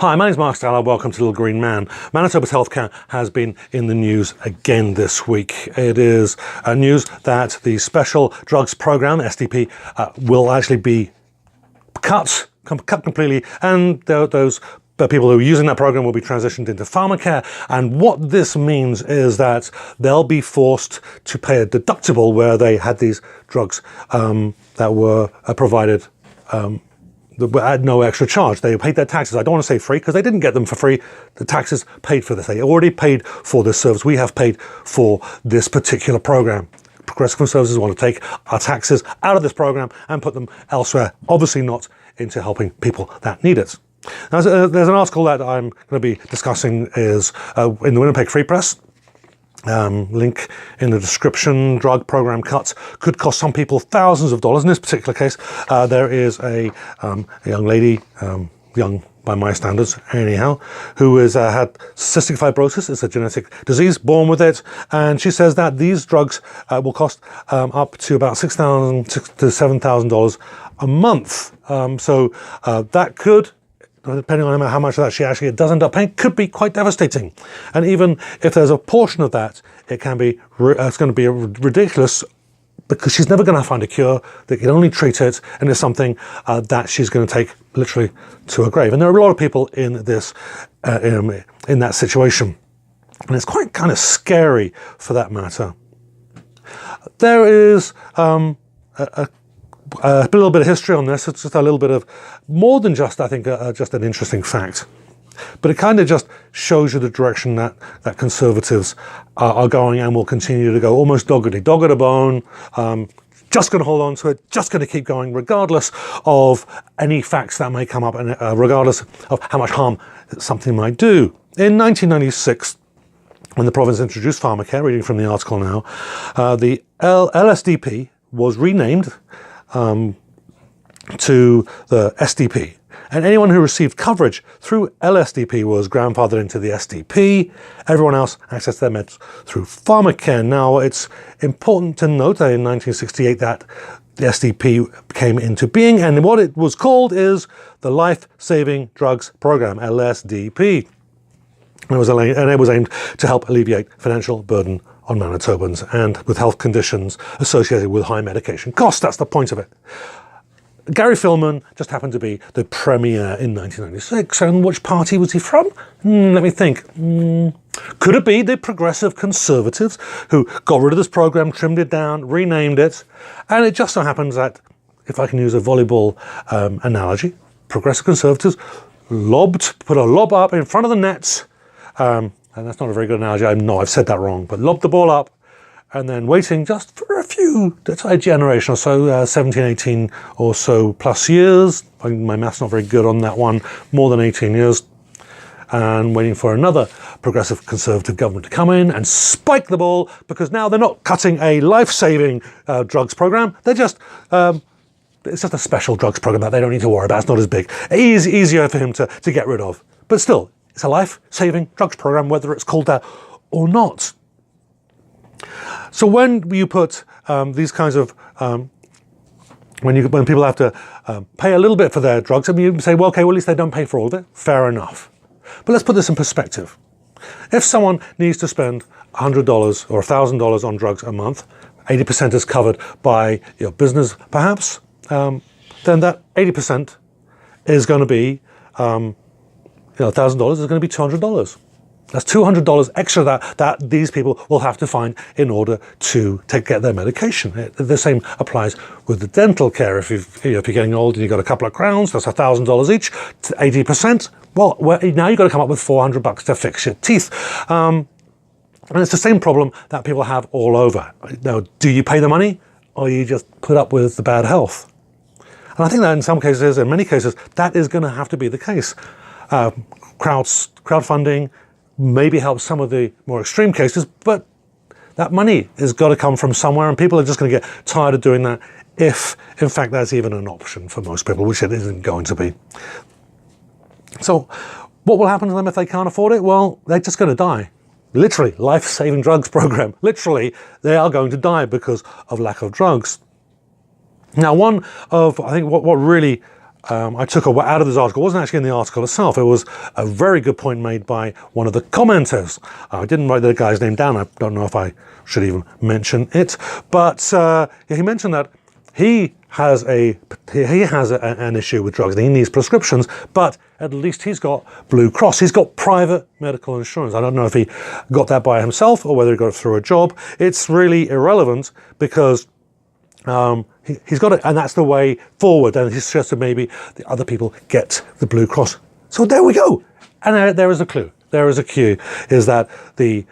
Hi, my name is Mark Stallard. Welcome to Little Green Man. Manitoba's healthcare has been in the news again this week. It is news that the Special Drugs Program, SDP, will actually be cut completely, and those people who are using that program will be transitioned into pharmacare. And what this means is that they'll be forced to pay a deductible where they had these drugs that were provided at no extra charge. They paid their taxes. I don't want to say free because they didn't get them for free. The taxes paid for this. They already paid for this service. We have paid for this particular program. Progressive Conservatives want to take our taxes out of this program and put them elsewhere, obviously not into helping people that need it. Now, there's an article that I'm going to be discussing is in the Winnipeg Free Press. Link in the description. Drug program cuts could cost some people thousands of dollars. In this particular case, there is a young lady, young by my standards anyhow, who has had cystic fibrosis. It's a genetic disease, born with it, and she says that these drugs will cost up to about $6,000 to $7,000 a month. So that could, depending on how much of that she actually does end up paying, could be quite devastating. And even if there's a portion of that, it can be it's going to be ridiculous because she's never going to find a cure. They can only treat it, and it's something that she's going to take literally to her grave. And there are a lot of people in this in that situation, and it's quite kind of scary for that matter. There is a little bit of history on this. It's just a little bit of more than just, I think, just an interesting fact. But it kind of just shows you the direction that Conservatives are going and will continue to go, almost doggedly, dog at a bone, just going to hold on to it, just going to keep going, regardless of any facts that may come up and regardless of how much harm something might do. In 1996, when the province introduced pharmacare, reading from the article now, the LSDP was renamed to the SDP, and anyone who received coverage through LSDP was grandfathered into the SDP. Everyone else accessed their meds through pharmacare. Now, it's important to note that in 1968 that the SDP came into being, and what it was called is the Life-Saving Drugs Program, LSDP. And it was aimed to help alleviate financial burden on Manitobans and with health conditions associated with high medication costs. That's the point of it. Gary Filmon just happened to be the premier in 1996, and which party was he from? Let me think. Could it be the Progressive Conservatives who got rid of this program, trimmed it down, renamed it? And it just so happens that, if I can use a volleyball analogy, Progressive Conservatives put a lob up in front of the nets, and that's not a very good analogy. I know I've said that wrong, but lobbed the ball up and then waiting just for a generation or so, 17, 18 or so plus years. My math's not very good on that one, more than 18 years. And waiting for another Progressive Conservative government to come in and spike the ball, because now they're not cutting a life-saving drugs program. They're just, it's just a special drugs program that they don't need to worry about. It's not as big. Easier for him to get rid of. But still, it's a life-saving drugs program, whether it's called that or not. So when you put these kinds of, when people have to pay a little bit for their drugs, I mean, you say, well, okay, well, at least they don't pay for all of it. Fair enough. But let's put this in perspective. If someone needs to spend $100 or $1,000 on drugs a month, 80% is covered by your business, perhaps, then that 80% is going to be, $1,000 is going to be $200. That's $200 extra that these people will have to find in order to get their medication. The same applies with the dental care. If you're getting old and you've got a couple of crowns, that's $1,000 each, 80%. Well, now you've got to come up with $400 to fix your teeth. And it's the same problem that people have all over. Now, do you pay the money, or you just put up with the bad health? And I think that in some cases, in many cases, that is going to have to be the case. Crowdfunding maybe helps some of the more extreme cases, but that money has got to come from somewhere, and people are just going to get tired of doing that if, in fact, that's even an option for most people, which it isn't going to be. So what will happen to them if they can't afford it? Well, they're just going to die. Literally, life-saving drugs program. Literally, they are going to die because of lack of drugs. Now, one of, I think, what really I took out of this article. It wasn't actually in the article itself. It was a very good point made by one of the commenters. I didn't write the guy's name down. I don't know if I should even mention it. But he mentioned that he has an issue with drugs and he needs prescriptions, but at least he's got Blue Cross. He's got private medical insurance. I don't know if he got that by himself or whether he got it through a job. It's really irrelevant because he's got it, and that's the way forward. And he suggested maybe the other people get the Blue Cross. So there we go. And there is a clue. There is a cue, is that the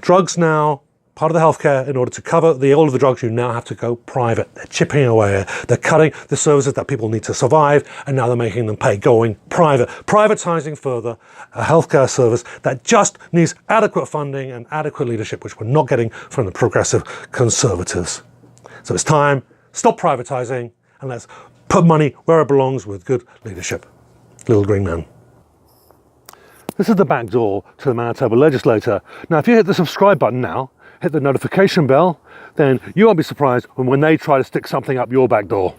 drugs now, part of the healthcare, in order to cover all of the drugs, you now have to go private. They're chipping away. They're cutting the services that people need to survive, and now they're making them pay, going private. Privatizing further a healthcare service that just needs adequate funding and adequate leadership, which we're not getting from the progressive conservatives. So it's time, stop privatizing, and let's put money where it belongs with good leadership. Little green man. This is the back door to the Manitoba legislature. Now, if you hit the subscribe button now, hit the notification bell, then you won't be surprised when they try to stick something up your back door.